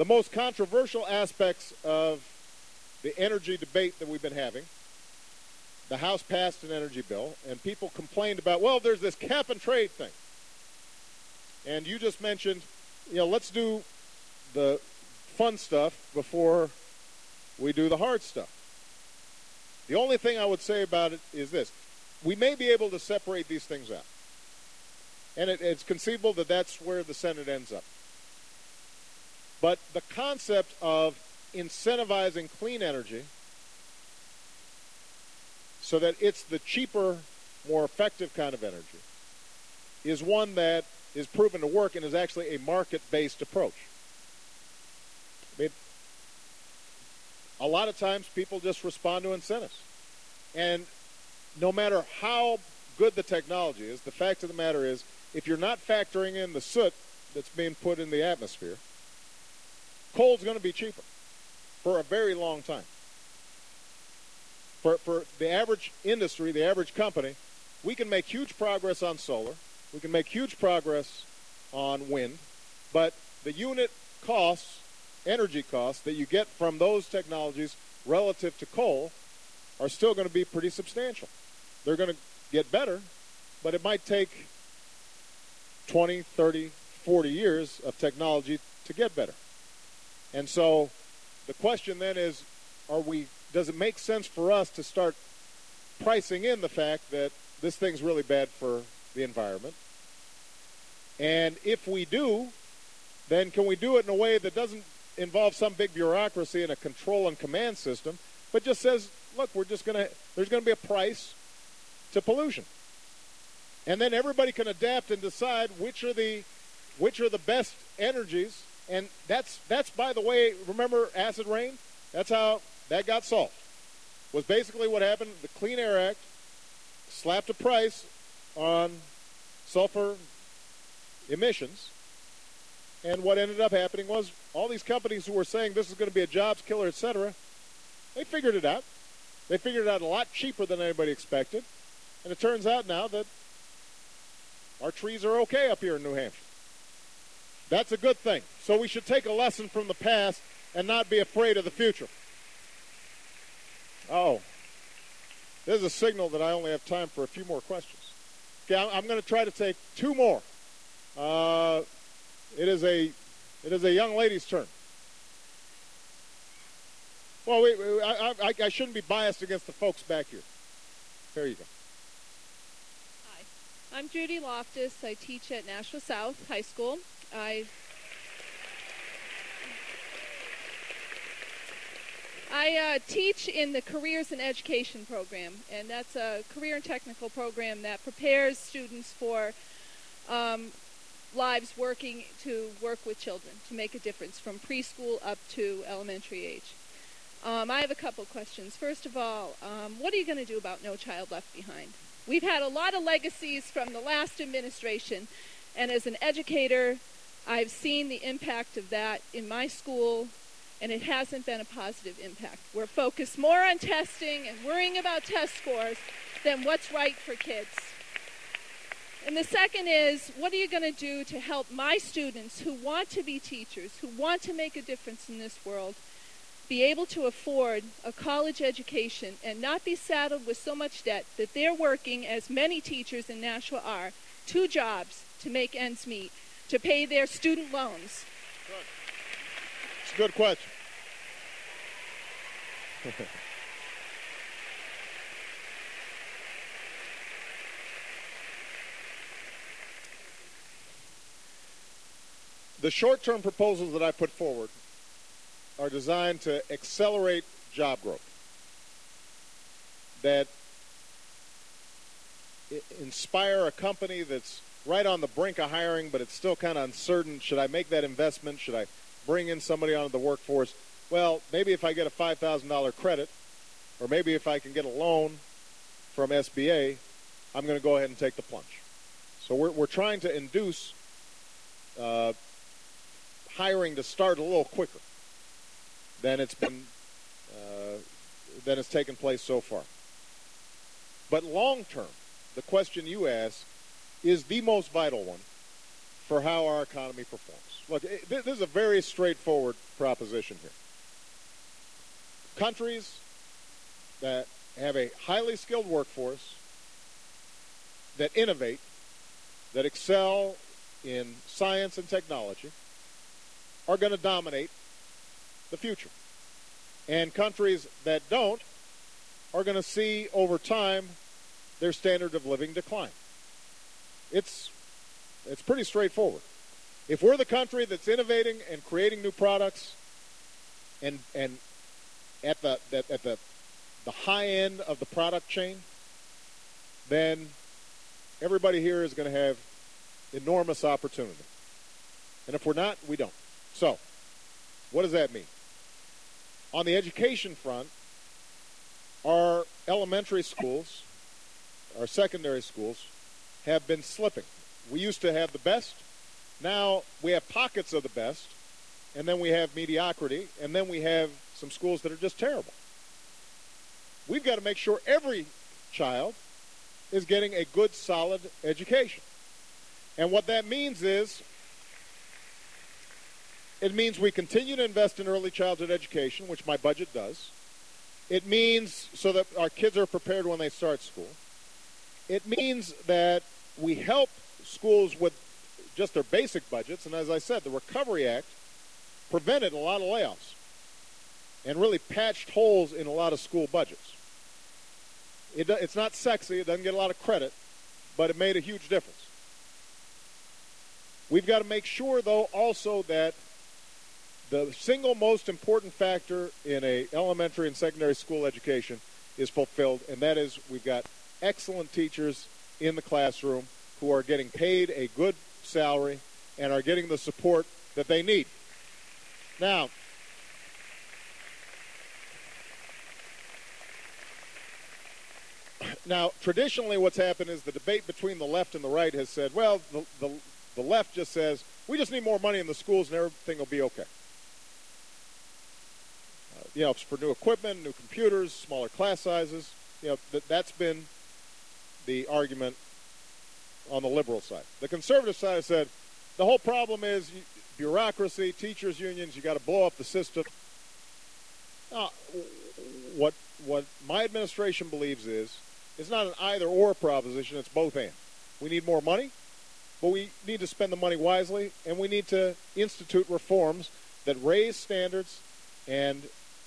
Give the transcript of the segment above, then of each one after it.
the most controversial aspects of the energy debate that we've been having, the House passed an energy bill, and people complained about, well, there's this cap and trade thing. And you just mentioned, let's do the fun stuff before we do the hard stuff. The only thing I would say about it is this. We may be able to separate these things out. And it's conceivable that that's where the Senate ends up. But the concept of incentivizing clean energy so that it's the cheaper, more effective kind of energy is one that is proven to work and is actually a market-based approach. I mean, a lot of times people just respond to incentives. And no matter how good the technology is, the fact of the matter is, if you're not factoring in the soot that's being put in the atmosphere, coal's going to be cheaper for a very long time. For the average industry, the average company, we can make huge progress on solar. We can make huge progress on wind. But the unit costs, energy costs, that you get from those technologies relative to coal are still going to be pretty substantial. They're going to get better, but it might take 20, 30, 40 years of technology to get better. And so the question then is, does it make sense for us to start pricing in the fact that this thing's really bad for the environment? And if we do, then can we do it in a way that doesn't involve some big bureaucracy and a control and command system, but just says, look, there's going to be a price to pollution. And then everybody can adapt and decide which are the best energies. And that's by the way, remember acid rain? That's how that got solved. Was basically what happened. The Clean Air Act slapped a price on sulfur emissions. And what ended up happening was all these companies who were saying this is going to be a jobs killer, et cetera, they figured it out. They figured it out a lot cheaper than anybody expected. And it turns out now that our trees are okay up here in New Hampshire. That's a good thing. So we should take a lesson from the past and not be afraid of the future. Oh, there's a signal that I only have time for a few more questions. Okay, I'm going to try to take two more. It is a young lady's turn. Well, I shouldn't be biased against the folks back here. There you go. Hi, I'm Judy Loftus. I teach at Nashua South High School. I teach in the Careers in Education program, and that's a career and technical program that prepares students for lives working to work with children, to make a difference from preschool up to elementary age. I have a couple questions. First of all, what are you going to do about No Child Left Behind? We've had a lot of legacies from the last administration, and as an educator, I've seen the impact of that in my school, and it hasn't been a positive impact. We're focused more on testing and worrying about test scores than what's right for kids. And the second is, what are you going to do to help my students who want to be teachers, who want to make a difference in this world, be able to afford a college education and not be saddled with so much debt that they're working, as many teachers in Nashua are, 2 jobs to make ends meet, to pay their student loans? Good. It's a good question. The short-term proposals that I put forward are designed to accelerate job growth, that inspire a company that's right on the brink of hiring, but it's still kind of uncertain. Should I make that investment? Should I bring in somebody onto the workforce? Well, maybe if I get a $5,000 credit, or maybe if I can get a loan from SBA, I'm going to go ahead and take the plunge. So we're trying to induce hiring to start a little quicker than it's been than has taken place so far. But long term, the question you ask is the most vital one for how our economy performs. Look, this is a very straightforward proposition here. Countries that have a highly skilled workforce, that innovate, that excel in science and technology, are going to dominate the future. And countries that don't are going to see over time their standard of living decline. It's pretty straightforward. If we're the country that's innovating and creating new products and at the high end of the product chain, then everybody here is going to have enormous opportunity. And if we're not, we don't. So, what does that mean? On the education front, our elementary schools, our secondary schools, have been slipping. We used to have the best. Now we have pockets of the best, and then we have mediocrity, and then we have some schools that are just terrible. We've got to make sure every child is getting a good, solid education. And what that means is, it means we continue to invest in early childhood education, which my budget does. It means so that our kids are prepared when they start school. It means that we help schools with just their basic budgets. And as I said, the Recovery Act prevented a lot of layoffs and really patched holes in a lot of school budgets. It's not sexy. It doesn't get a lot of credit, but it made a huge difference. We've got to make sure, though, also that the single most important factor in a elementary and secondary school education is fulfilled, and that is we've got excellent teachers in the classroom who are getting paid a good salary and are getting the support that they need. Now, traditionally what's happened is the debate between the left and the right has said, well, the left just says, we just need more money in the schools and everything will be okay. It's for new equipment, new computers, smaller class sizes. That's been the argument on the liberal side. The conservative side has said, the whole problem is bureaucracy, teachers' unions, you got to blow up the system. What my administration believes is, it's not an either-or proposition, it's both and. We need more money, but we need to spend the money wisely, and we need to institute reforms that raise standards and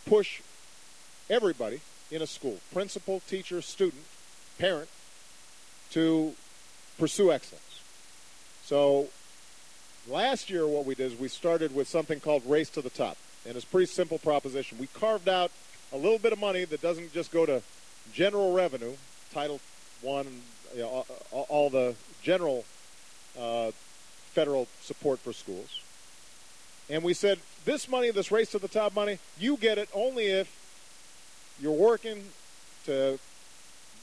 push everybody in a school, principal, teacher, student, parent, to pursue excellence. So last year what we did is we started with something called Race to the Top, and it's a pretty simple proposition. We carved out a little bit of money that doesn't just go to general revenue, Title I, all the general federal support for schools. And we said, this money, this Race to the Top money, you get it only if you're working to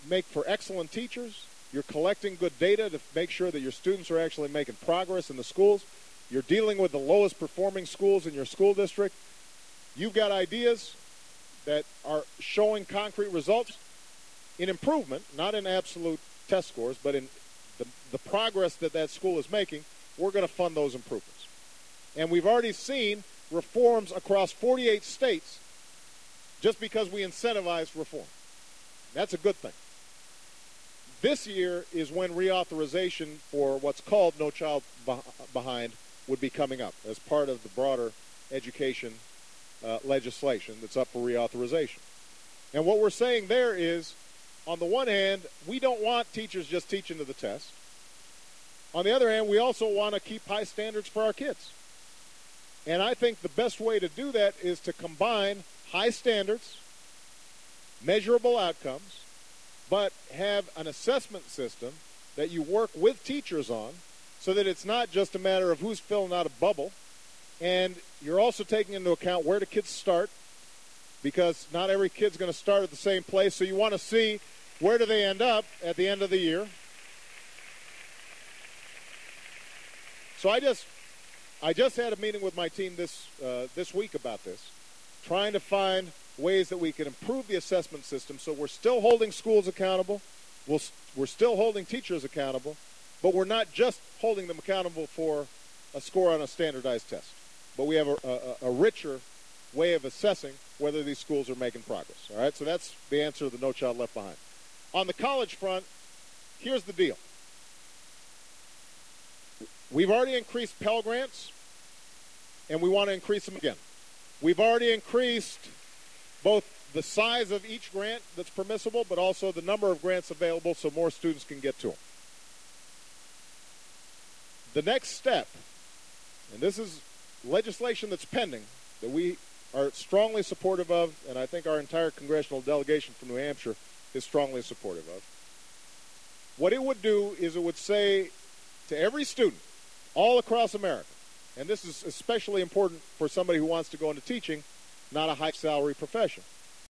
make for excellent teachers, you're collecting good data to make sure that your students are actually making progress in the schools, you're dealing with the lowest performing schools in your school district, you've got ideas that are showing concrete results in improvement, not in absolute test scores, but in the progress that school is making, we're going to fund those improvements. And we've already seen reforms across 48 states just because we incentivized reform. That's a good thing. This year is when reauthorization for what's called No Child Behind would be coming up as part of the broader education legislation that's up for reauthorization. And what we're saying there is, on the one hand, we don't want teachers just teaching to the test. On the other hand, we also want to keep high standards for our kids. And I think the best way to do that is to combine high standards, measurable outcomes, but have an assessment system that you work with teachers on so that it's not just a matter of who's filling out a bubble. And you're also taking into account where do kids start, because not every kid's going to start at the same place. So you want to see where do they end up at the end of the year. So I just had a meeting with my team this week about this, trying to find ways that we can improve the assessment system so we're still holding schools accountable, we're still holding teachers accountable, but we're not just holding them accountable for a score on a standardized test. But we have a richer way of assessing whether these schools are making progress. All right, so that's the answer to the No Child Left Behind. On the college front, here's the deal. We've already increased Pell Grants, and we want to increase them again. We've already increased both the size of each grant that's permissible, but also the number of grants available so more students can get to them. The next step, and this is legislation that's pending, that we are strongly supportive of, and I think our entire congressional delegation from New Hampshire is strongly supportive of. What it would do is it would say to every student all across America, and this is especially important for somebody who wants to go into teaching, not a high salary profession.